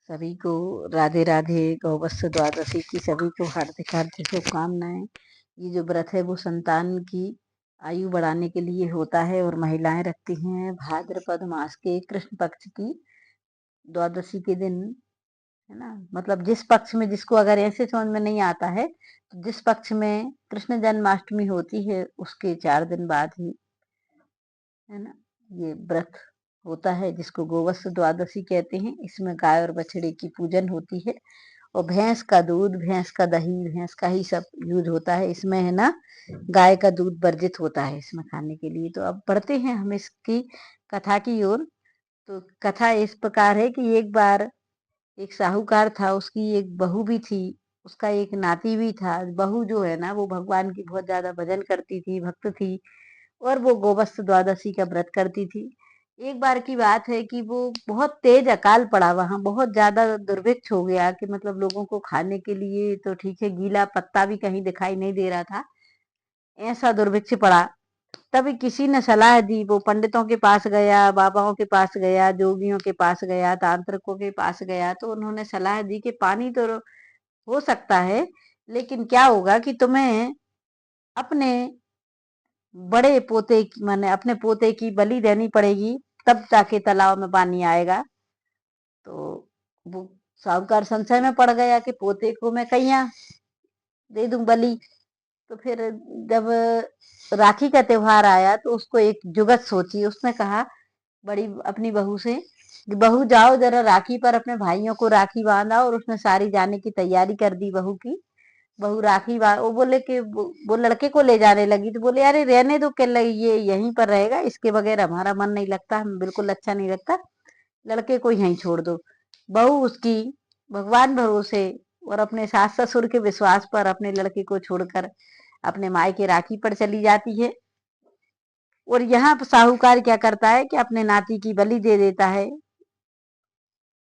सभी को राधे राधे। गौवत्स द्वादशी की सभी को हार्दिक हार्दिक शुभकामनाएं। ये जो व्रत है वो संतान की आयु बढ़ाने के लिए होता है और महिलाएं रखती हैं भाद्रपद मास के कृष्ण पक्ष की द्वादशी के दिन, है ना। मतलब जिस पक्ष में, जिसको अगर ऐसे समझ में नहीं आता है तो जिस पक्ष में कृष्ण जन्माष्टमी होती है उसके 4 दिन बाद ही, है ना, ये व्रत होता है जिसको गोवत्स द्वादशी कहते हैं। इसमें गाय और बछड़े की पूजन होती है और भैंस का दूध, भैंस का दही, भैंस का ही सब यूज होता है इसमें, है ना। गाय का दूध वर्जित होता है इसमें खाने के लिए। तो अब बढ़ते हैं हम इसकी कथा की ओर। तो कथा इस प्रकार है कि एक बार एक साहूकार था, उसकी एक बहू भी थी, उसका एक नाती भी था। बहू जो है ना वो भगवान की बहुत ज्यादा भजन करती थी, भक्त थी और वो गोवत्स द्वादशी का व्रत करती थी। एक बार की बात है कि वो बहुत तेज अकाल पड़ा, वहां बहुत ज्यादा दुर्भिक्ष हो गया कि मतलब लोगों को खाने के लिए तो ठीक है गीला पत्ता भी कहीं दिखाई नहीं दे रहा था, ऐसा दुर्भिक्ष पड़ा। तभी किसी ने सलाह दी, वो पंडितों के पास गया, बाबाओं के पास गया, जोगियों के पास गया, तांत्रिकों के पास गया। तो उन्होंने सलाह दी कि पानी तो हो सकता है, लेकिन क्या होगा कि तुम्हें अपने बड़े पोते की, माने अपने पोते की बलि देनी पड़ेगी, तब जाके तालाब में पानी आएगा। तो वो साहूकार संशय में पड़ गया कि पोते को मैं कैया दे दूं बलि। तो फिर जब राखी का त्योहार आया तो उसको एक जुगत सोची। उसने कहा बड़ी अपनी बहू से कि बहू जाओ जरा राखी पर अपने भाइयों को राखी बांधा। और उसने सारी जाने की तैयारी कर दी बहू की। बहू राखी बांध, वो बोले कि वो लड़के को ले जाने लगी तो बोले अरे रहने दो, क्या ये यहीं पर रहेगा, इसके बगैर हमारा मन नहीं लगता, हम बिल्कुल अच्छा नहीं लगता, लड़के को यहीं छोड़ दो। बहू उसकी भगवान भरोसे और अपने सास ससुर के विश्वास पर अपने लड़के को छोड़कर अपने मायके राखी पर चली जाती है। और यहाँ साहूकार क्या करता है कि अपने नाती की बलि दे देता है।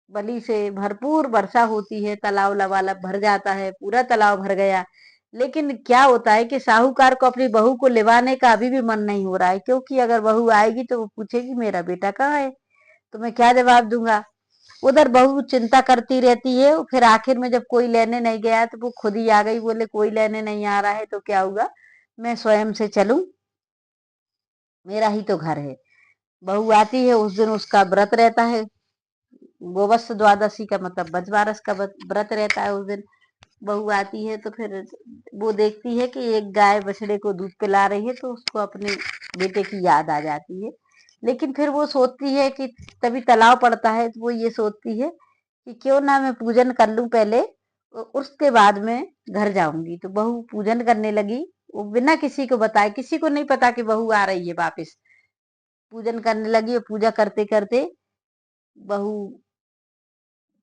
बलि से भरपूर वर्षा होती है, तालाब लबालब भर जाता है, पूरा तालाब भर गया। लेकिन क्या होता है कि साहूकार को अपनी बहू को लिवाने का अभी भी मन नहीं हो रहा है, क्योंकि अगर बहू आएगी तो वो पूछेगी मेरा बेटा कहाँ है, तो मैं क्या जवाब दूंगा। उधर बहू चिंता करती रहती है। फिर आखिर में जब कोई लेने नहीं गया तो वो खुद ही आ गई, बोले कोई लेने नहीं आ रहा है तो क्या हुआ, मैं स्वयं से चलूं, मेरा ही तो घर है। बहू आती है, उस दिन उसका व्रत रहता है, गोवत्स द्वादशी का मतलब बजबारस का व्रत रहता है उस दिन। बहू आती है तो फिर वो देखती है कि एक गाय बछड़े को दूध पिला रही है, तो उसको अपने बेटे की याद आ जाती है। लेकिन फिर वो सोचती है कि तभी तालाब पड़ता है, तो वो ये सोचती है कि क्यों ना मैं पूजन कर लूं पहले, उसके बाद में घर जाऊंगी। तो बहू पूजन करने लगी, वो बिना किसी को बताए, किसी को नहीं पता कि बहू आ रही है वापस। पूजन करने लगी और पूजा करते करते बहू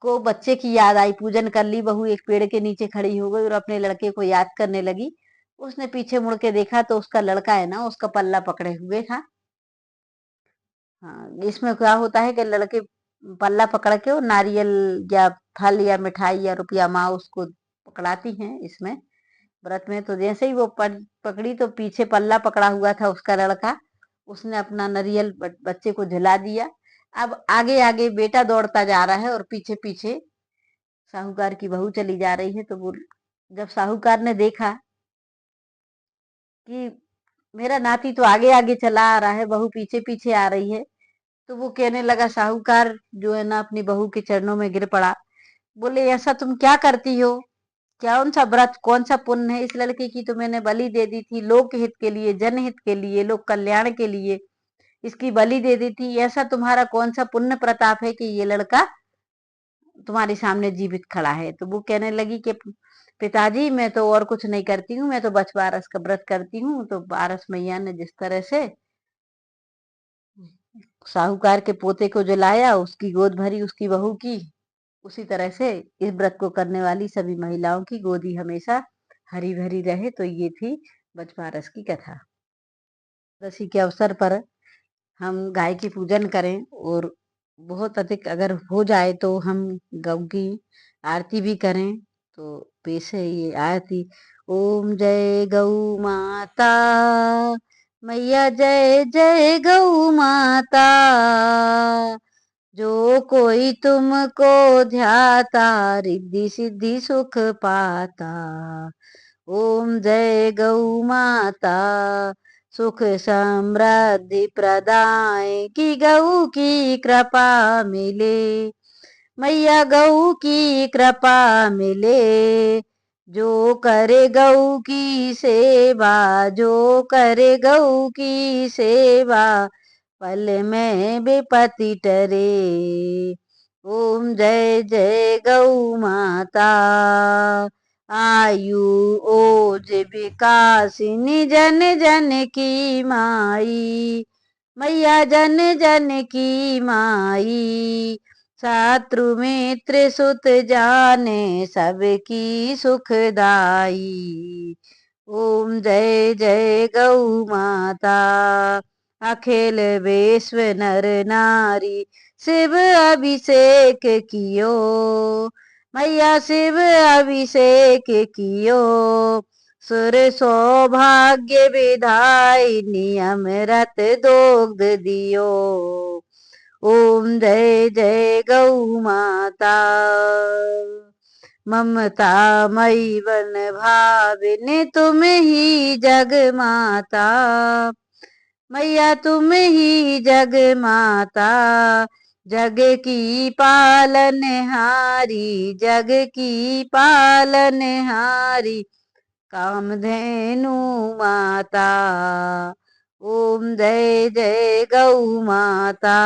को बच्चे की याद आई। पूजन कर ली, बहू एक पेड़ के नीचे खड़ी हो गई और अपने लड़के को याद करने लगी। उसने पीछे मुड़ के देखा तो उसका लड़का है ना, उसका पल्ला पकड़े हुए था। हाँ, इसमें क्या होता है कि लड़के पल्ला पकड़ के वो नारियल या फल या मिठाई या रुपया माँ उसको पकड़ाती हैं इसमें व्रत में। तो जैसे ही वो पकड़ी तो पीछे पल्ला पकड़ा हुआ था उसका लड़का, उसने अपना नारियल बच्चे को झुला दिया। अब आगे आगे बेटा दौड़ता जा रहा है और पीछे पीछे साहूकार की बहू चली जा रही है। तो वो जब साहूकार ने देखा कि मेरा नाती तो आगे आगे चला आ रहा है, बहू पीछे पीछे आ रही है, तो वो कहने लगा, साहूकार जो है ना अपनी बहू के चरणों में गिर पड़ा। बोले ऐसा तुम क्या करती हो, कौन सा व्रत, कौन सा पुण्य है, इस लड़के की तो मैंने बलि दे दी थी, लोक हित के लिए, जनहित के लिए, लोक कल्याण के लिए इसकी बलि दे दी थी। ऐसा तुम्हारा कौन सा पुण्य प्रताप है कि ये लड़का तुम्हारे सामने जीवित खड़ा है। तो वो कहने लगी कि पिताजी मैं तो और कुछ नहीं करती हूँ, मैं तो बछ बारस का व्रत करती हूँ। तो बारस मैया ने जिस तरह से साहूकार के पोते को जलाया, उसकी गोद भरी उसकी बहू की, उसी तरह से इस व्रत को करने वाली सभी महिलाओं की गोदी हमेशा हरी भरी रहे। तो ये थी बछबारस की कथा। दशी के अवसर पर हम गाय की पूजन करें और बहुत अधिक अगर हो जाए तो हम गौ की आरती भी करें। तो पेश है ये आरती। ओम जय गौ माता, मैया जय जय गौ माता, जो कोई तुमको ध्याता रिद्धि सिद्धि सुख पाता। ओम जय गौ माता सुख समृद्धि प्रदाय की गौ की कृपा मिले। मैया गौ की कृपा मिले। जो करे गौ की सेवा, जो करे गौ की सेवा पल में विपत्ति टरे। ओम जय जय गौ माता आयु ओज विकासिनी जन जन की माई। मैया जन जन की माई। शत्रु मित्र सुत जाने सबकी सुखदाई। ओम जय जय गौ माता अखिल विश्व नर नारी शिव अभिषेक कियो। मैया शिव अभिषेक कियो। सुर सौभाग्य विधायिनी अमृत दुग्ध दियो। ओम जय जय गौ माता ममता मई वन भाविनी तुम ही जग माता। मैया तुम ही जग माता जग की पालनहारी, जग की पालनहारी कामधेनु माता। ओम जय जय गौ माता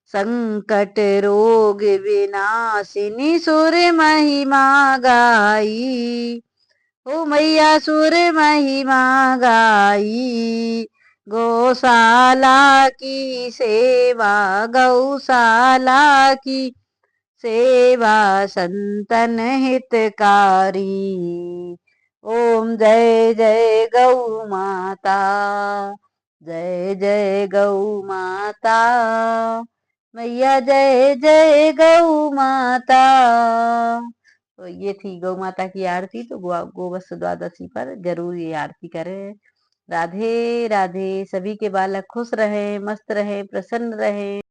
संकट रोग विनाशिनी सुर महिमा गाई। ओ मैया सुर महिमा गाई। गौशाला की सेवा, गौशाला की सेवा संतन हितकारी। ओम जय जय गौ माता जय जय गौ माता। मैया जय जय गौ माता। तो ये थी गौ माता की आरती। तो गोवत्स द्वादशी पर जरूर ये आरती करें। राधे राधे। सभी के बालक खुश रहे, मस्त रहे, प्रसन्न रहे।